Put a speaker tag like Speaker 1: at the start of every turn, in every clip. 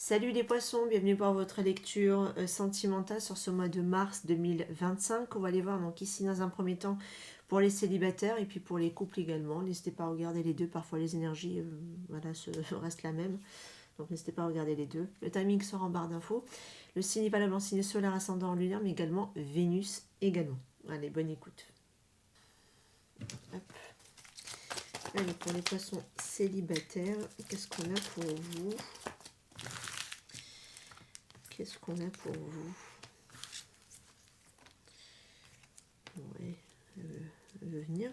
Speaker 1: Salut les poissons, bienvenue pour votre lecture sentimentale sur ce mois de mars 2025. On va aller voir donc ici dans un premier temps pour les célibataires et puis pour les couples également. N'hésitez pas à regarder les deux, parfois les énergies restent la même. Donc n'hésitez pas à regarder les deux. Le timing sera en barre d'infos. Le signe est valable en signe solaire ascendant lunaire, mais également Vénus également. Allez, bonne écoute. Hop. Allez, pour les poissons célibataires, qu'est-ce qu'on a pour vous ? Qu'est-ce qu'on a pour vous? Ouais, elle veut venir.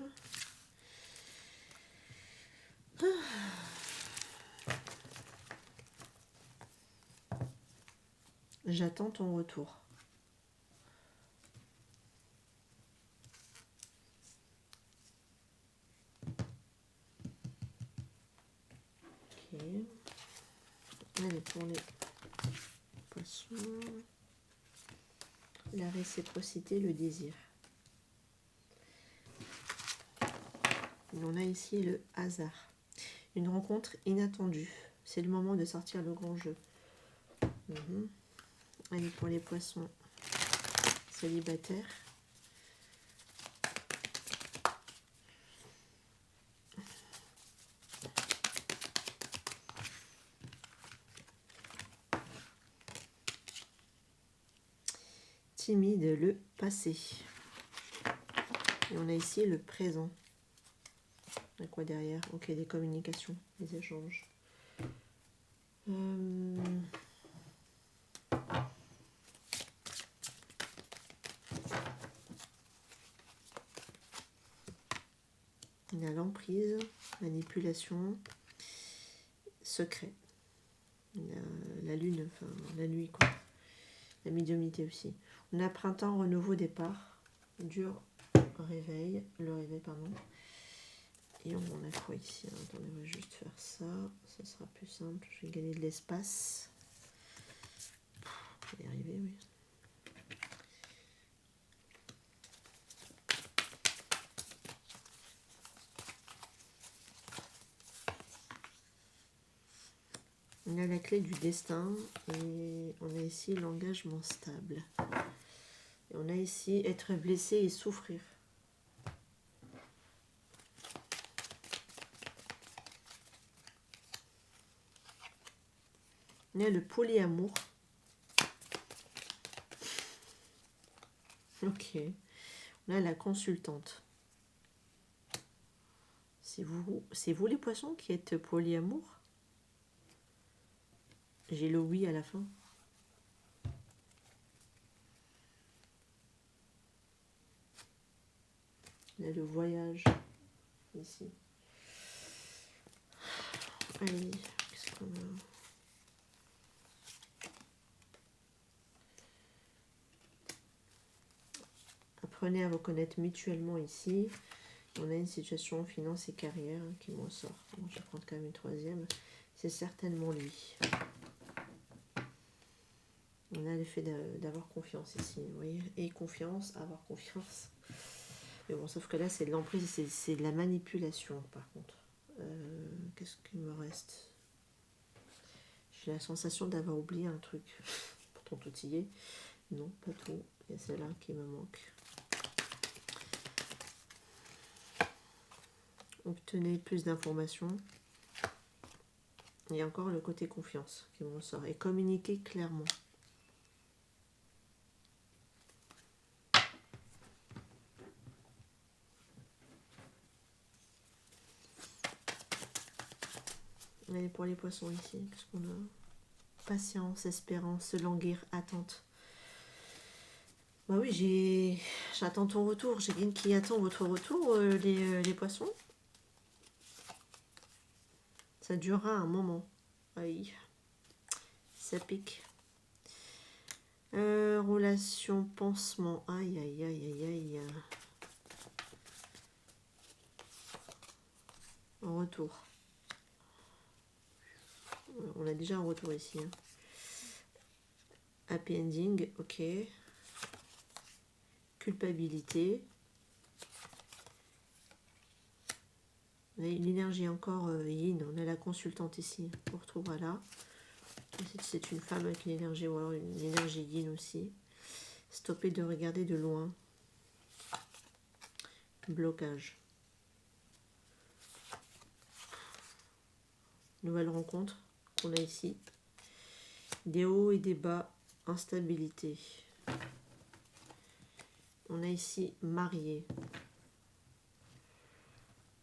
Speaker 1: J'attends ton retour. Ok. Allez, pour les poissons. La réciprocité, le désir. Et on a ici le hasard. Une rencontre inattendue. C'est le moment de sortir le grand jeu. Allez, pour les poissons célibataires. Timide, le passé. Et on a ici le présent. On a quoi derrière? Ok, des communications, des échanges. On a l'emprise, manipulation, secret. La lune, enfin la nuit quoi. La médiumnité aussi. On a printemps, renouveau, départ. Dur, réveil. Le réveil, pardon. Et on a quoi ici? Attendez, on va juste faire ça. Ça sera plus simple. Je vais gagner de l'espace. Je vais y arriver, oui. On a la clé du destin et on a ici l'engagement stable. Et on a ici être blessé et souffrir. On a le polyamour. Ok. On a la consultante. C'est vous les poissons qui êtes polyamour? J'ai le oui à la fin. On a le voyage ici. Allez, qu'est-ce qu'on a? Apprenez à vous connaître mutuellement ici. On a une situation finance et carrière qui m'en sort. Bon, je vais prendre quand même une troisième. C'est certainement lui. On a l'effet d'avoir confiance ici, vous voyez. Et confiance, avoir confiance. Mais bon, sauf que là, c'est de l'emprise, c'est de la manipulation, par contre. Qu'est-ce qu'il me reste? J'ai la sensation d'avoir oublié un truc. Pourtant, tout y est. Non, pas tout. Il y a celle-là qui me manque. Obtenez plus d'informations. Il y a encore le côté confiance qui m'en sort. Et communiquer clairement. Et pour les poissons ici, qu'est-ce qu'on a? Patience, espérance, se languir, attente. Bah oui, j'attends ton retour. J'ai quelqu'un qui attend votre retour, les poissons. Ça durera un moment. Aïe, ça pique. Relation, pansement. Aïe, aïe, aïe, aïe, aïe. En retour. On a déjà un retour ici. Hein. Happy ending, ok. Culpabilité. L'énergie encore yin. On a la consultante ici. On retrouvera là. C'est une femme avec une énergie, ou alors une énergie yin aussi. Stopper de regarder de loin. Blocage. Nouvelle rencontre qu'on a ici. Des hauts et des bas. Instabilité. On a ici marié.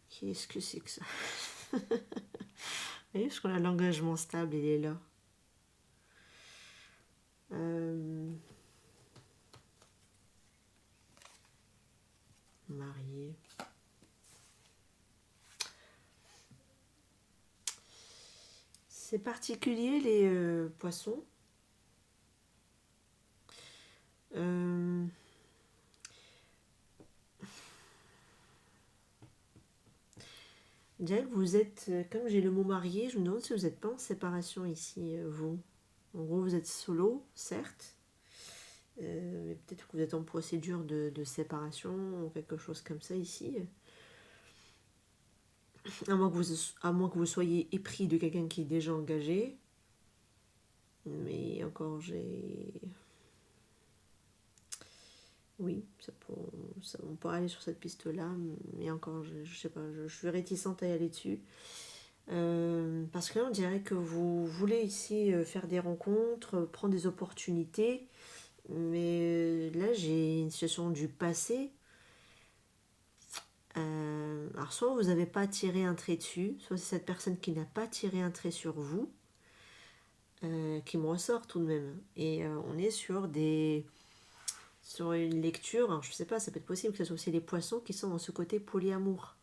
Speaker 1: Qu'est-ce que c'est que ça? Vous voyez, parce qu'on a l'engagement stable, il est là. Marié. C'est particulier les poissons. Je dirais que vous êtes, comme j'ai le mot marié, je me demande si vous n'êtes pas en séparation ici, vous. En gros, vous êtes solo, certes, mais peut-être que vous êtes en procédure de séparation ou quelque chose comme ça ici. À moins que vous soyez épris de quelqu'un qui est déjà engagé. Mais encore, oui, on peut aller sur cette piste-là, mais encore, je sais pas, je suis réticente à y aller dessus. Parce que là, on dirait que vous voulez ici faire des rencontres, prendre des opportunités, mais là, j'ai une situation du passé. Alors, soit vous n'avez pas tiré un trait dessus, soit c'est cette personne qui n'a pas tiré un trait sur vous, qui me ressort tout de même. Et on est sur une lecture, alors je sais pas, ça peut être possible que ce soit aussi les poissons qui sont dans ce côté polyamour.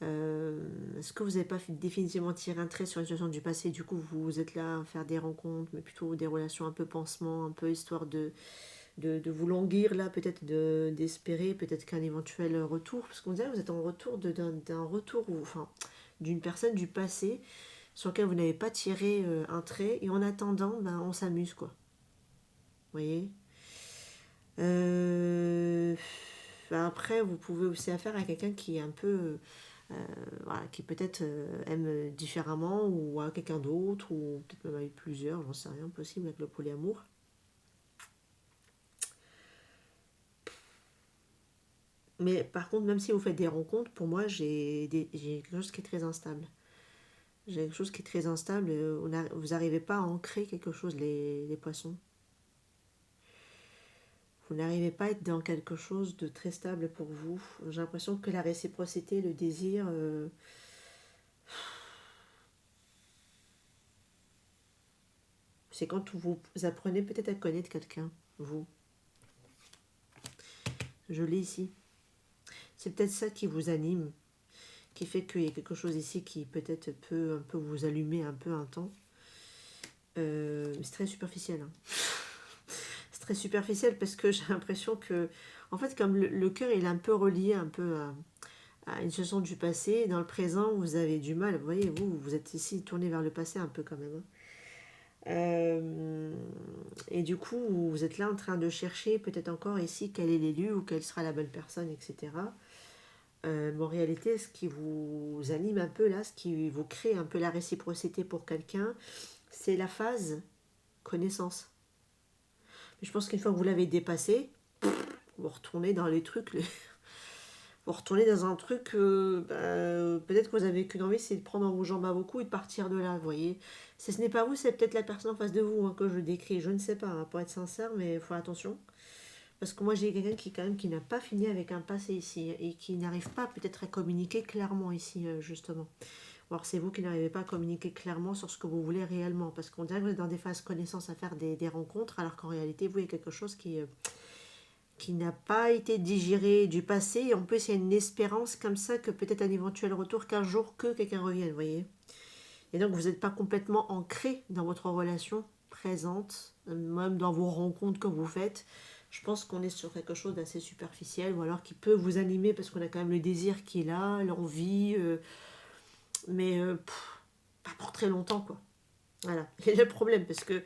Speaker 1: Est-ce que vous n'avez pas définitivement tiré un trait sur une situation du passé, du coup vous êtes là à faire des rencontres, mais plutôt des relations un peu pansement, un peu histoire de vous languir là, peut-être d'espérer peut-être qu'un éventuel retour, parce qu'on dirait que vous êtes en retour d'un retour, enfin d'une personne du passé sur laquelle vous n'avez pas tiré un trait, et en attendant, ben, on s'amuse quoi. Vous voyez. Après, vous pouvez aussi affaire à quelqu'un qui est un peu, voilà, qui peut-être aime différemment, ou à quelqu'un d'autre, ou peut-être même avec plusieurs, j'en sais rien, possible avec le polyamour. Mais par contre, même si vous faites des rencontres, pour moi, j'ai quelque chose qui est très instable. J'ai quelque chose qui est très instable. Vous n'arrivez pas à ancrer quelque chose, les poissons. Vous n'arrivez pas à être dans quelque chose de très stable pour vous. J'ai l'impression que la réciprocité, le désir, c'est quand vous apprenez peut-être à connaître quelqu'un, vous. Je l'ai ici. C'est peut-être ça qui vous anime, qui fait qu'il y a quelque chose ici qui peut-être peut un peu vous allumer un peu un temps. C'est très superficiel. Hein. C'est très superficiel parce que j'ai l'impression que, en fait, comme le cœur il est un peu relié un peu à une situation du passé, dans le présent vous avez du mal. Vous voyez, vous êtes ici tourné vers le passé un peu quand même. Hein. Et du coup, vous êtes là en train de chercher peut-être encore ici quel est l'élu ou quelle sera la bonne personne, etc. Mais en réalité, ce qui vous anime un peu là, ce qui vous crée un peu la réciprocité pour quelqu'un, c'est la phase connaissance. Mais je pense qu'une fois que vous l'avez dépassé, vous retournez dans les trucs, vous retournez dans un truc, peut-être que vous avez qu'une envie, c'est de prendre vos jambes à vos coups et de partir de là, vous voyez. Si ce n'est pas vous, c'est peut-être la personne en face de vous hein, que je décris, je ne sais pas, hein, pour être sincère, mais il faut attention. Parce que moi j'ai quelqu'un qui quand même qui n'a pas fini avec un passé ici et qui n'arrive pas peut-être à communiquer clairement ici justement. Ou alors c'est vous qui n'arrivez pas à communiquer clairement sur ce que vous voulez réellement parce qu'on dirait que vous êtes dans des phases connaissances à faire des rencontres alors qu'en réalité vous il y a quelque chose qui n'a pas été digéré du passé et en plus il y a une espérance comme ça que peut-être un éventuel retour qu'un jour que quelqu'un revienne, vous voyez. Et donc vous n'êtes pas complètement ancré dans votre relation présente, même dans vos rencontres que vous faites. Je pense qu'on est sur quelque chose d'assez superficiel ou alors qui peut vous animer parce qu'on a quand même le désir qui est là, l'envie, mais pas pour très longtemps quoi. Voilà, c'est le problème parce que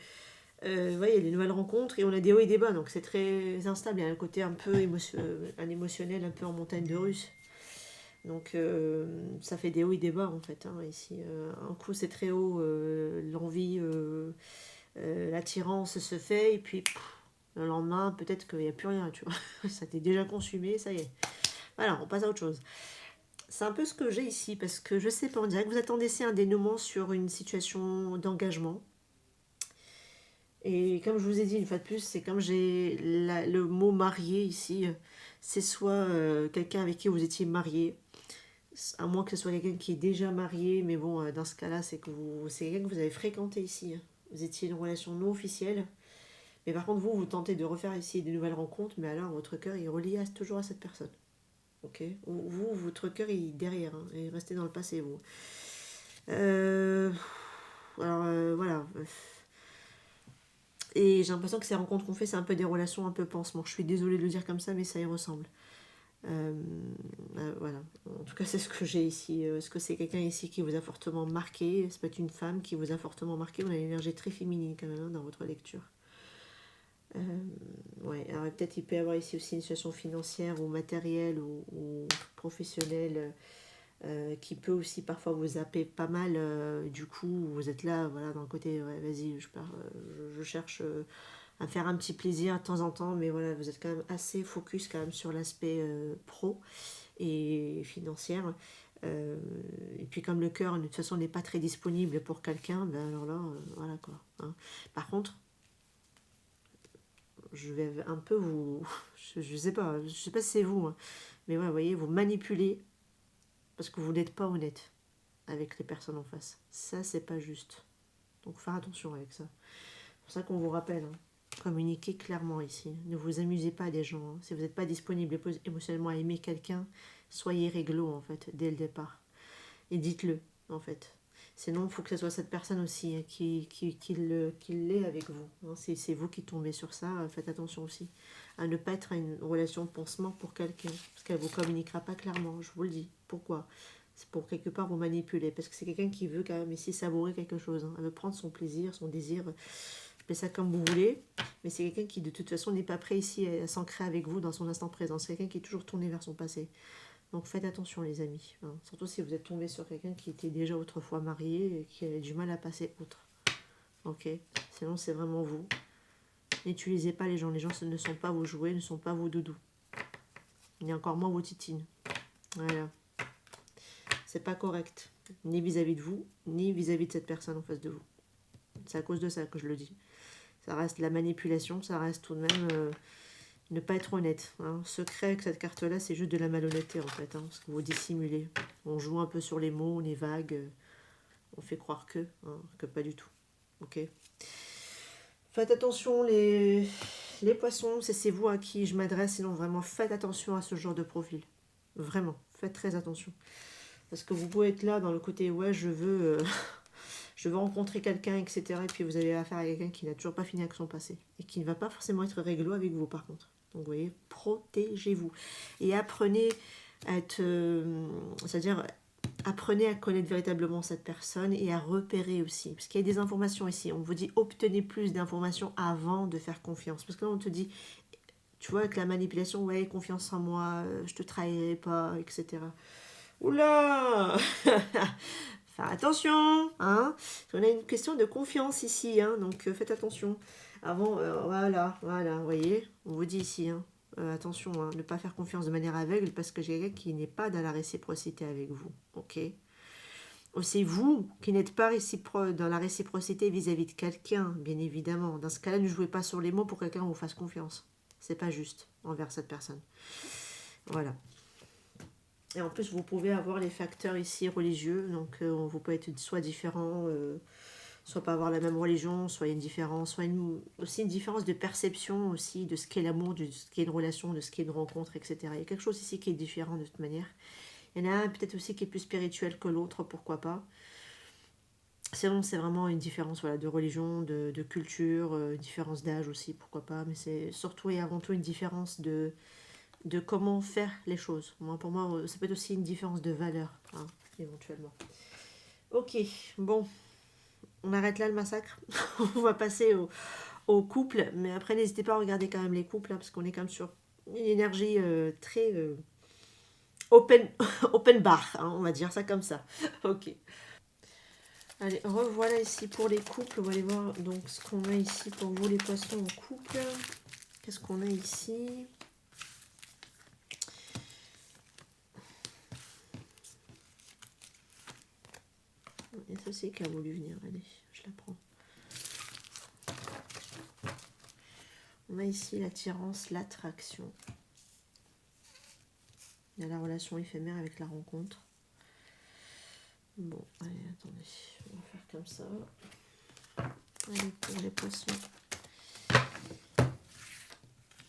Speaker 1: vous voyez, il y a des nouvelles rencontres et on a des hauts et des bas donc c'est très instable. Il y a un côté un peu un émotionnel un peu en montagne de Russe. Donc ça fait des hauts et des bas en fait, hein, ici. Un coup c'est très haut, l'envie, l'attirance se fait, et puis le lendemain peut-être qu'il n'y a plus rien, tu vois. Ça t'est déjà consumé, ça y est. Voilà, on passe à autre chose. C'est un peu ce que j'ai ici, parce que je sais pas, on dirait que vous attendez un dénouement sur une situation d'engagement. Et comme je vous ai dit une fois de plus, c'est comme j'ai le mot marié ici, c'est soit quelqu'un avec qui vous étiez marié, à moins que ce soit quelqu'un qui est déjà marié, mais bon, dans ce cas-là, c'est quelqu'un que vous avez fréquenté ici, hein. Vous étiez une relation non officielle, mais par contre, vous tentez de refaire ici de nouvelles rencontres, mais alors votre cœur est relié toujours à cette personne. Ok. Vous, votre cœur est derrière, hein, et restez dans le passé, vous. Euh, alors, voilà. Et j'ai l'impression que ces rencontres qu'on fait, c'est un peu des relations un peu pansement. Je suis désolée de le dire comme ça, mais ça y ressemble. Euh, voilà. En tout cas, c'est ce que j'ai ici. Est-ce que c'est quelqu'un ici qui vous a fortement marqué? Ça peut être une femme qui vous a fortement marqué. On a une énergie très féminine quand même, hein, dans votre lecture. Euh, ouais. Alors peut-être il peut y avoir ici aussi une situation financière ou matérielle ou professionnelle, qui peut aussi parfois vous zapper pas mal. Du coup, vous êtes là, voilà, dans le côté, ouais, vas-y, je pars, je cherche à faire un petit plaisir de temps en temps, mais voilà, vous êtes quand même assez focus quand même sur l'aspect pro et financière. Euh, et puis comme le cœur de toute façon n'est pas très disponible pour quelqu'un, ben alors là, voilà quoi, hein. Par contre, je vais un peu vous, je sais pas si c'est vous, hein, mais ouais, vous voyez, vous manipulez parce que vous n'êtes pas honnête avec les personnes en face. Ça, c'est pas juste. Donc, faire attention avec ça. C'est pour ça qu'on vous rappelle, hein, communiquez clairement ici. Ne vous amusez pas des gens, hein. Si vous n'êtes pas disponible émotionnellement à aimer quelqu'un, soyez réglo, en fait, dès le départ. Et dites-le, en fait. Sinon, il faut que ce soit cette personne aussi, hein, qui l'ait avec vous, hein. C'est vous qui tombez sur ça. Faites attention aussi à ne pas être à une relation de pansement pour quelqu'un. Parce qu'elle ne vous communiquera pas clairement, je vous le dis. Pourquoi? C'est pour quelque part vous manipuler. Parce que c'est quelqu'un qui veut quand même ici savourer quelque chose, hein. Elle veut prendre son plaisir, son désir. Appelez ça comme vous voulez. Mais c'est quelqu'un qui de toute façon n'est pas prêt ici à s'ancrer avec vous dans son instant présent. C'est quelqu'un qui est toujours tourné vers son passé. Donc faites attention les amis, hein. Surtout si vous êtes tombé sur quelqu'un qui était déjà autrefois marié et qui avait du mal à passer outre. Ok. Sinon c'est vraiment vous. N'utilisez pas les gens. Les gens ne sont pas vos jouets, ne sont pas vos doudous. Ni encore moins vos titines. Voilà. C'est pas correct. Ni vis-à-vis de vous, ni vis-à-vis de cette personne en face de vous. C'est à cause de ça que je le dis. Ça reste la manipulation, ça reste tout de même ne pas être honnête, hein. Secret avec cette carte-là, c'est juste de la malhonnêteté en fait, hein, parce que vous dissimulez. On joue un peu sur les mots, on est vague, on fait croire que pas du tout. Ok. Faites attention les poissons, c'est vous à qui je m'adresse, sinon vraiment faites attention à ce genre de profil. Vraiment, faites très attention. Parce que vous pouvez être là dans le côté ouais je veux rencontrer quelqu'un, etc. Et puis vous avez affaire à quelqu'un qui n'a toujours pas fini avec son passé. Et qui ne va pas forcément être réglo avec vous par contre. Donc vous voyez, protégez-vous. Et apprenez à être... c'est-à-dire, apprenez à connaître véritablement cette personne et à repérer aussi. Parce qu'il y a des informations ici. On vous dit, obtenez plus d'informations avant de faire confiance. Parce que là, on te dit, tu vois, avec la manipulation, ouais, confiance en moi, je te trahirai pas, etc. Oula Faire attention, hein. On a une question de confiance ici, hein, donc faites attention. Avant, voilà, vous voyez, on vous dit ici, hein, attention, hein, ne pas faire confiance de manière aveugle parce que j'ai quelqu'un qui n'est pas dans la réciprocité avec vous, ok. C'est vous qui n'êtes pas dans la réciprocité vis-à-vis de quelqu'un, bien évidemment. Dans ce cas-là, ne jouez pas sur les mots pour que quelqu'un vous fasse confiance. C'est pas juste envers cette personne. Voilà. Et en plus, vous pouvez avoir les facteurs ici religieux, donc vous pouvez être soit différent, soit pas avoir la même religion, soit une différence, soit aussi une différence de perception aussi de ce qu'est l'amour, de ce qu'est une relation, de ce qu'est une rencontre, etc. Il y a quelque chose ici qui est différent de toute manière. Il y en a un peut-être aussi qui est plus spirituel que l'autre, pourquoi pas. Sinon, c'est vraiment une différence voilà, de religion, de culture, différence d'âge aussi, pourquoi pas. Mais c'est surtout et avant tout une différence de comment faire les choses. Pour moi, ça peut être aussi une différence de valeur, hein, éventuellement. Ok, bon, on arrête là le massacre. On va passer au couple, mais après n'hésitez pas à regarder quand même les couples, hein, parce qu'on est quand même sur une énergie très open, open bar, hein, on va dire ça comme ça. Ok. Allez, revoilà ici pour les couples. On va aller voir donc ce qu'on a ici pour vous les poissons en couple. Qu'est-ce qu'on a ici? Et ça c'est qui a voulu venir. Allez, je la prends. On a ici l'attirance, l'attraction. Il y a la relation éphémère avec la rencontre. Bon, allez, attendez. On va faire comme ça. Allez, pour les poissons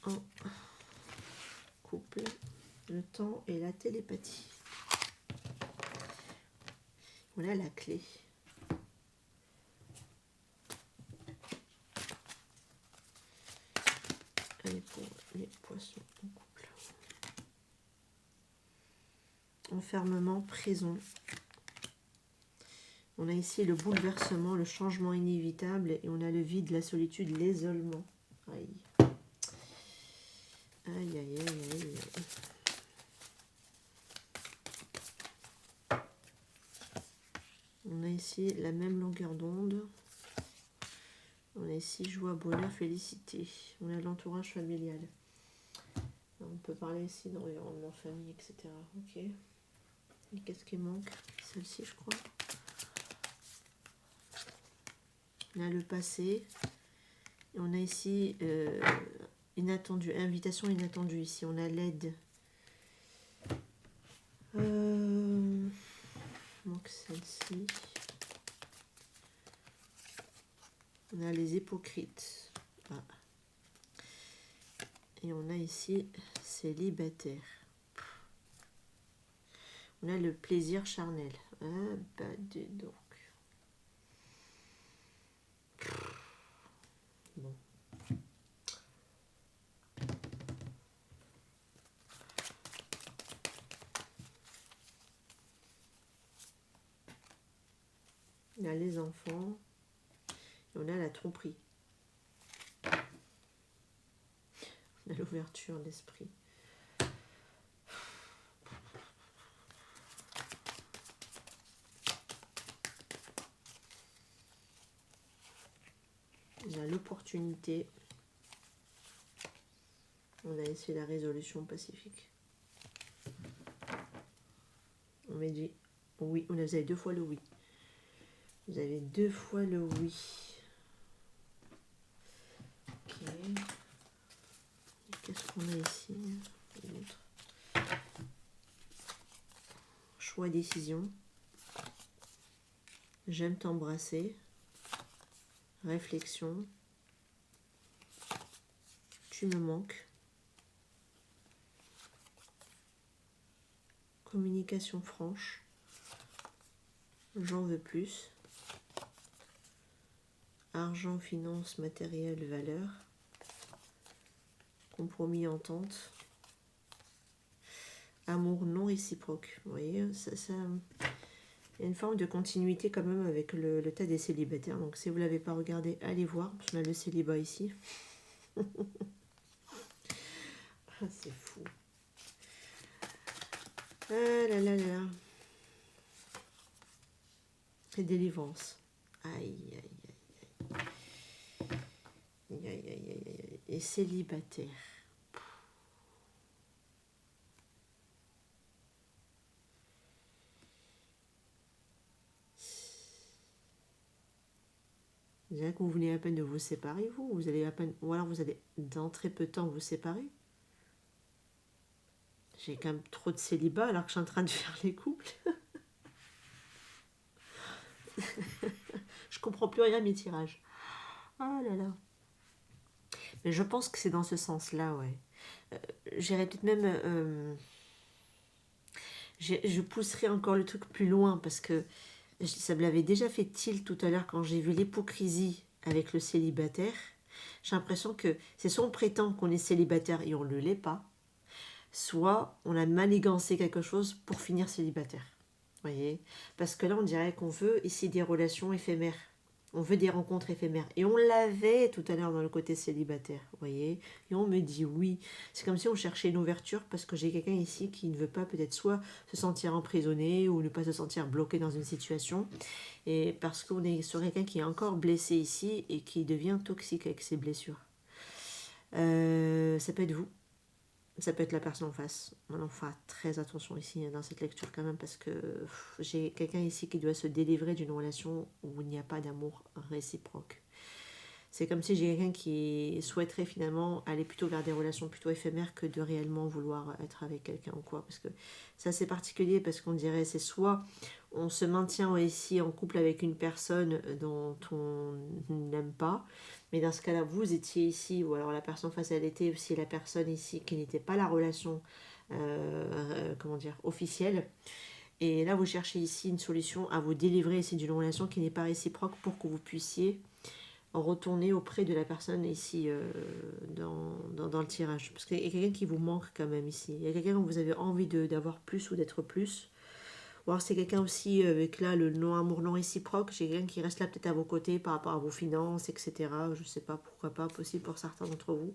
Speaker 1: en couple, le temps et la télépathie. Voilà la clé. Allez, pour les poissons en couple. Enfermement, prison. On a ici le bouleversement, le changement inévitable, et on a le vide, la solitude, l'isolement. Aïe. Aïe, aïe, aïe, aïe. On a ici la même longueur d'onde. On a ici joie, bonheur, félicité. On a l'entourage familial. On peut parler ici d'environnement, famille, etc. Ok. Et qu'est-ce qui manque? Celle-ci, je crois. On a le passé. Et on a ici inattendu, invitation inattendue. Ici, on a l'aide. Manque celle-ci. On a les hypocrites. Ah. Et on a ici célibataire. On a le plaisir charnel. Ah, bah, dis donc. Bon. On a les enfants. Et on a la tromperie. On a l'ouverture d'esprit. On a l'opportunité. On a ici la résolution pacifique. On met du oui. Vous avez deux fois le oui. Vous avez deux fois le oui. Ok. Qu'est-ce qu'on a ici? Choix, décision. J'aime t'embrasser. Réflexion. Tu me manques. Communication franche. J'en veux plus. Argent, finance, matériel, valeur. Compromis, entente. Amour non réciproque. Vous voyez, ça, il y a une forme de continuité quand même avec le tas des célibataires. Donc si vous ne l'avez pas regardé, allez voir. Parce qu'on a le célibat ici. Ah, c'est fou. Ah là là là. Et délivrance. Aïe, aïe, aïe, aïe. Aïe, aïe, aïe, aïe. Et célibataire. Déjà que vous venez à peine de vous séparer, vous allez à peine, ou alors vous allez dans très peu de temps vous séparer. J'ai quand même trop de célibat alors que je suis en train de faire les couples. Je comprends plus rien à mes tirages. Oh là là. Mais je pense que c'est dans ce sens-là, ouais. J'irais peut-être même... je pousserai encore le truc plus loin parce que ça me l'avait déjà fait tilt tout à l'heure quand j'ai vu l'hypocrisie avec le célibataire. J'ai l'impression que c'est soit on prétend qu'on est célibataire et on ne l'est pas, soit on a manigancé quelque chose pour finir célibataire. Vous voyez? Parce que là, on dirait qu'on veut ici des relations éphémères. On veut des rencontres éphémères. Et on l'avait tout à l'heure dans le côté célibataire, vous voyez. Et on me dit oui. C'est comme si on cherchait une ouverture parce que j'ai quelqu'un ici qui ne veut pas peut-être soit se sentir emprisonné ou ne pas se sentir bloqué dans une situation. Et parce qu'on est sur quelqu'un qui est encore blessé ici et qui devient toxique avec ses blessures. Ça peut être vous. Ça peut être la personne en face. On fera très attention ici dans cette lecture quand même parce que j'ai quelqu'un ici qui doit se délivrer d'une relation où il n'y a pas d'amour réciproque. C'est comme si j'ai quelqu'un qui souhaiterait finalement aller plutôt vers des relations plutôt éphémères que de réellement vouloir être avec quelqu'un ou quoi. Parce que ça c'est particulier parce qu'on dirait c'est soit on se maintient ici en couple avec une personne dont on n'aime pas, mais dans ce cas-là vous étiez ici ou alors la personne face elle était aussi la personne ici qui n'était pas la relation comment dire officielle. Et là vous cherchez ici une solution à vous délivrer ici d'une relation qui n'est pas réciproque pour que vous puissiez retourner auprès de la personne ici dans le tirage. Parce qu'il y a quelqu'un qui vous manque quand même ici. Il y a quelqu'un dont vous avez envie d'avoir plus ou d'être plus. Ou alors c'est quelqu'un aussi avec là le non-amour non réciproque. J'ai quelqu'un qui reste là peut-être à vos côtés par rapport à vos finances, etc. Je sais pas, pourquoi pas, possible pour certains d'entre vous.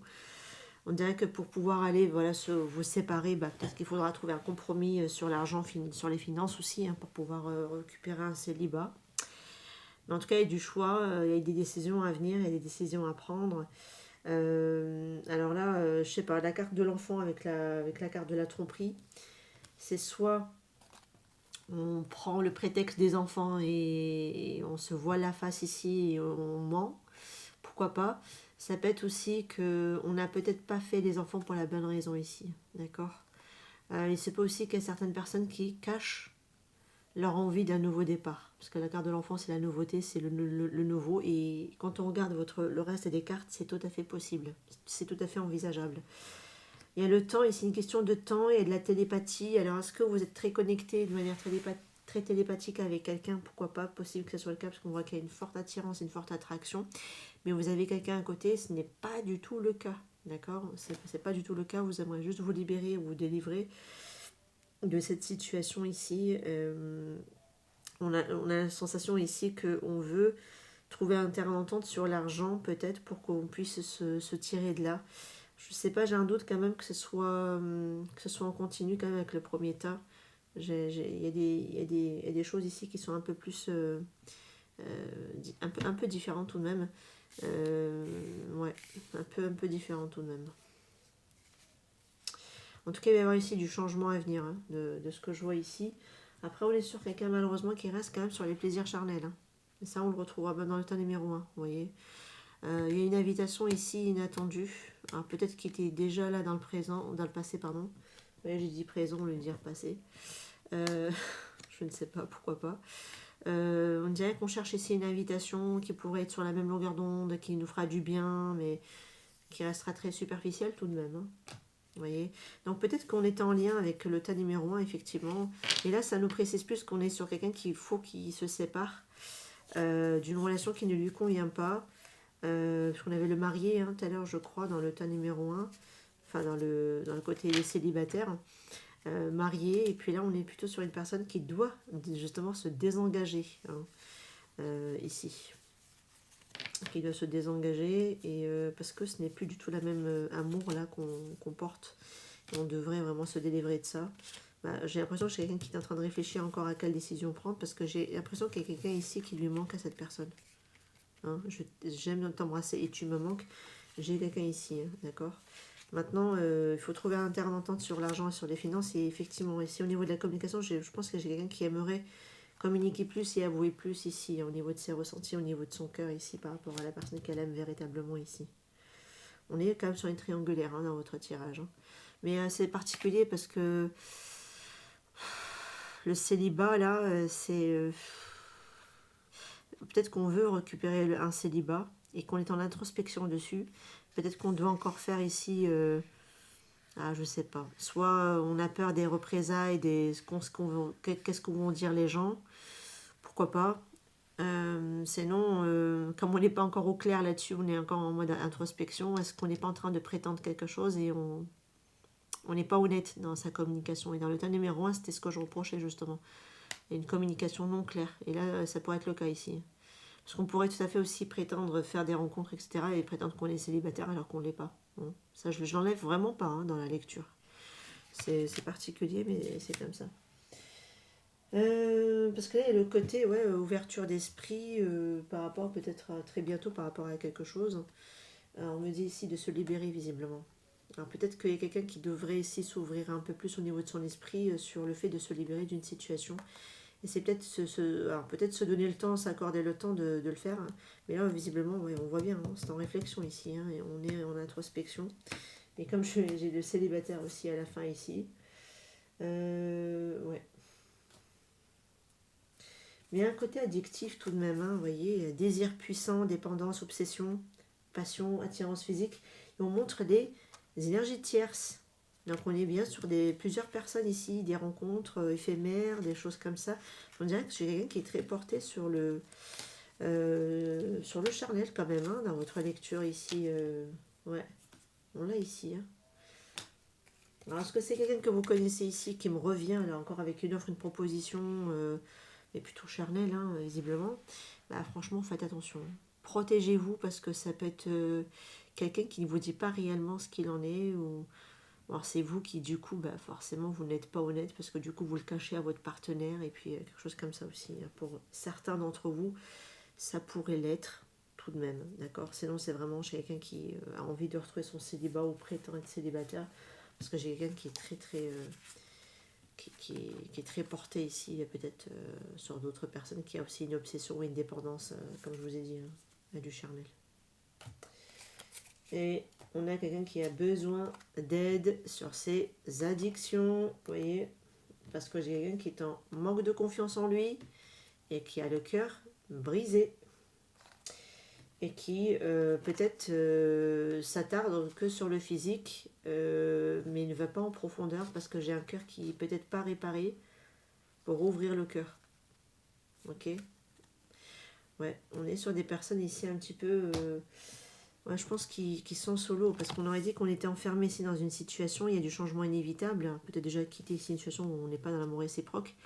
Speaker 1: On dirait que pour pouvoir aller voilà, vous séparer, peut-être qu'il faudra trouver un compromis sur l'argent, sur les finances aussi, pour pouvoir récupérer un célibat. Mais en tout cas, il y a du choix, il y a des décisions à venir, il y a des décisions à prendre. Alors là, je sais pas, la carte de l'enfant avec la carte de la tromperie, c'est soit on prend le prétexte des enfants et on se voit la face ici et on ment, pourquoi pas. Ça peut être aussi qu'on n'a peut-être pas fait les enfants pour la bonne raison ici, d'accord. Et c'est pas aussi qu'il y a certaines personnes qui cachent leur envie d'un nouveau départ. Parce que la carte de l'enfant, c'est la nouveauté, c'est le nouveau. Et quand on regarde le reste des cartes, c'est tout à fait possible. C'est tout à fait envisageable. Il y a le temps, et c'est une question de temps et de la télépathie. Alors, est-ce que vous êtes très connecté de manière très télépathique avec quelqu'un? Pourquoi pas? Possible que ce soit le cas, parce qu'on voit qu'il y a une forte attirance, une forte attraction. Mais vous avez quelqu'un à côté, ce n'est pas du tout le cas. D'accord? C'est pas du tout le cas. Vous aimeriez juste vous libérer ou vous délivrer de cette situation ici. On a la sensation ici qu'on veut trouver un terrain d'entente sur l'argent, peut-être, pour qu'on puisse se tirer de là. Je sais pas, j'ai un doute quand même que ce soit en continu quand même avec le premier tas. Il y a des choses ici qui sont un peu plus... un peu différentes tout de même. Ouais, un peu différentes tout de même. En tout cas, il va y avoir ici du changement à venir, de ce que je vois ici. Après, on est sur quelqu'un malheureusement qui reste quand même sur les plaisirs charnels. Et ça, on le retrouvera dans le tas numéro 1, vous voyez. Il y a une invitation ici inattendue. Alors peut-être qu'il était déjà là dans le présent, dans le passé, pardon. Oui, j'ai dit présent, on le dire passé. Je ne sais pas, pourquoi pas. On dirait qu'on cherche ici une invitation qui pourrait être sur la même longueur d'onde, qui nous fera du bien, mais qui restera très superficielle tout de même. Vous voyez. Donc peut-être qu'on était en lien avec le tas numéro 1, effectivement. Et là, ça nous précise plus qu'on est sur quelqu'un qu'il faut qu'il se sépare d'une relation qui ne lui convient pas. Parce qu'on avait le marié tout à l'heure, je crois, dans le tas numéro 1. Enfin, dans le côté des célibataires. Marié. Et puis là, on est plutôt sur une personne qui doit justement se désengager. Ici. Qui doit se désengager et parce que ce n'est plus du tout la même amour là qu'on porte. Et on devrait vraiment se délivrer de ça. J'ai l'impression que j'ai quelqu'un qui est en train de réfléchir encore à quelle décision prendre parce que j'ai l'impression qu'il y a quelqu'un ici qui lui manque à cette personne. J'aime t'embrasser et tu me manques. J'ai quelqu'un ici, d'accord. Maintenant, il faut trouver un terrain d'entente sur l'argent et sur les finances. Et effectivement, ici au niveau de la communication, je pense que j'ai quelqu'un qui aimerait communiquer plus et avouer plus ici, au niveau de ses ressentis, au niveau de son cœur ici, par rapport à la personne qu'elle aime véritablement ici. On est quand même sur une triangulaire dans votre tirage. Mais c'est particulier parce que le célibat, là, c'est... peut-être qu'on veut récupérer un célibat et qu'on est en introspection dessus. Peut-être qu'on doit encore faire ici... je sais pas. Soit on a peur des représailles, qu'est-ce qu'on vont dire les gens. Pourquoi pas. Sinon, comme on n'est pas encore au clair là-dessus, on est encore en mode introspection, est-ce qu'on n'est pas en train de prétendre quelque chose et on n'est pas honnête dans sa communication. Et dans le tas numéro 1, c'était ce que je reprochais justement. Il y a une communication non claire. Et là, ça pourrait être le cas ici. Parce qu'on pourrait tout à fait aussi prétendre faire des rencontres, etc. et prétendre qu'on est célibataire alors qu'on ne l'est pas. Bon, ça, je l'enlève vraiment pas dans la lecture. C'est particulier, mais c'est comme ça. Parce que là, il y a le côté ouverture d'esprit par rapport peut-être très bientôt par rapport à quelque chose. On me dit ici de se libérer visiblement. Alors peut-être qu'il y a quelqu'un qui devrait ici s'ouvrir un peu plus au niveau de son esprit sur le fait de se libérer d'une situation. Et c'est peut-être peut-être se donner le temps, s'accorder le temps de le faire. Mais là, visiblement, on voit bien, c'est en réflexion ici, et on est en introspection. Et comme j'ai le célibataire aussi à la fin ici, ouais. Mais il y a un côté addictif tout de même, vous voyez, désir puissant, dépendance, obsession, passion, attirance physique. Et on montre des énergies tierces. Donc on est bien sur plusieurs personnes ici, des rencontres éphémères, des choses comme ça. On dirait que j'ai quelqu'un qui est très porté sur le charnel quand même, dans votre lecture ici. Ouais, on l'a ici. Alors est-ce que c'est quelqu'un que vous connaissez ici qui me revient là encore avec une offre, une proposition mais plutôt charnel, visiblement, franchement, faites attention. Protégez-vous parce que ça peut être quelqu'un qui ne vous dit pas réellement ce qu'il en est. Ou alors c'est vous qui, du coup, forcément, vous n'êtes pas honnête parce que du coup, vous le cachez à votre partenaire. Et puis, quelque chose comme ça aussi. Pour certains d'entre vous, ça pourrait l'être tout de même. D'accord. Sinon, c'est vraiment chez quelqu'un qui a envie de retrouver son célibat ou prétend être célibataire. Parce que j'ai quelqu'un qui est très, très... qui est très porté ici, peut-être sur d'autres personnes, qui a aussi une obsession ou une dépendance, comme je vous ai dit, à du charnel. Et on a quelqu'un qui a besoin d'aide sur ses addictions, vous voyez, parce que j'ai quelqu'un qui est en manque de confiance en lui et qui a le cœur brisé et qui peut-être s'attarde que sur le physique, mais ne va pas en profondeur parce que j'ai un cœur qui n'est peut-être pas réparé pour ouvrir le cœur. Ok. Ouais, on est sur des personnes ici un petit peu, je pense qui sont solo, parce qu'on aurait dit qu'on était enfermé ici dans une situation, il y a du changement inévitable, peut-être déjà quitter ici une situation où on n'est pas dans l'amour réciproque.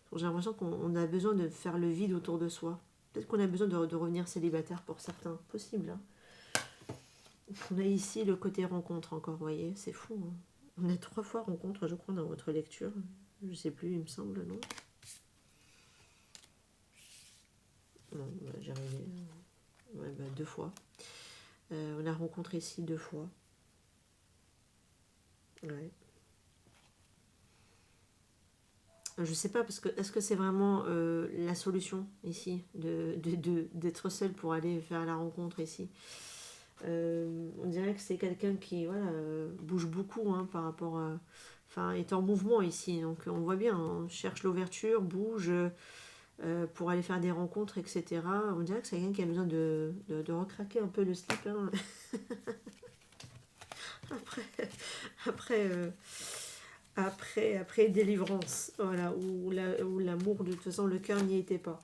Speaker 1: Donc j'ai l'impression qu'on a besoin de faire le vide autour de soi. Peut-être qu'on a besoin de revenir célibataire pour certains, possible. On a ici le côté rencontre encore, vous voyez, c'est fou. On a 3 fois rencontre, je crois, dans votre lecture. Je sais plus, il me semble, non? Non, j'ai arrivé. Ouais, 2 fois. On a rencontré ici 2 fois. Ouais. Je sais pas, parce que est-ce que c'est vraiment la solution ici, d'être seul pour aller faire la rencontre ici. On dirait que c'est quelqu'un qui bouge beaucoup par rapport à... Enfin, est en mouvement ici. Donc on voit bien, on cherche l'ouverture, bouge pour aller faire des rencontres, etc. On dirait que c'est quelqu'un qui a besoin de recraquer un peu le slip. Après, après délivrance, voilà, où l'amour, de toute façon, le cœur n'y était pas.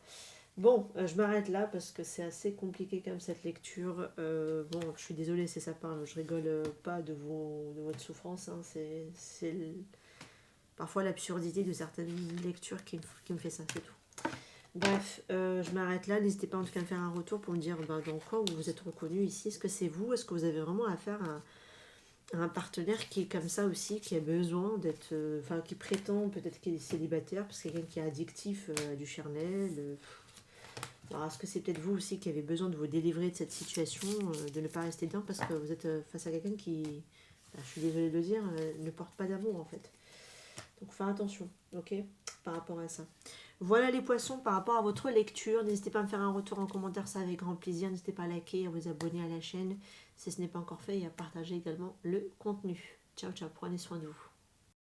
Speaker 1: Bon, je m'arrête là parce que c'est assez compliqué comme cette lecture. Bon, je suis désolée, c'est ça parle, je rigole pas de votre souffrance. C'est parfois l'absurdité de certaines lectures qui me fait ça, c'est tout. Bref, je m'arrête là. N'hésitez pas en tout cas à me faire un retour pour me dire dans quoi vous vous êtes reconnu ici. Est-ce que c'est vous? Est-ce que vous avez vraiment affaire à un partenaire qui est comme ça aussi, qui a besoin d'être... qui prétend peut-être qu'il est célibataire, parce que quelqu'un qui est addictif à du charnel. Alors, est-ce que c'est peut-être vous aussi qui avez besoin de vous délivrer de cette situation, de ne pas rester dedans, parce que vous êtes face à quelqu'un qui, je suis désolée de le dire, ne porte pas d'amour en fait. Donc, faire attention, ok, par rapport à ça. Voilà les poissons par rapport à votre lecture. N'hésitez pas à me faire un retour en commentaire, ça avec grand plaisir. N'hésitez pas à liker, à vous abonner à la chaîne si ce n'est pas encore fait et à partager également le contenu. Ciao, ciao, prenez soin de vous.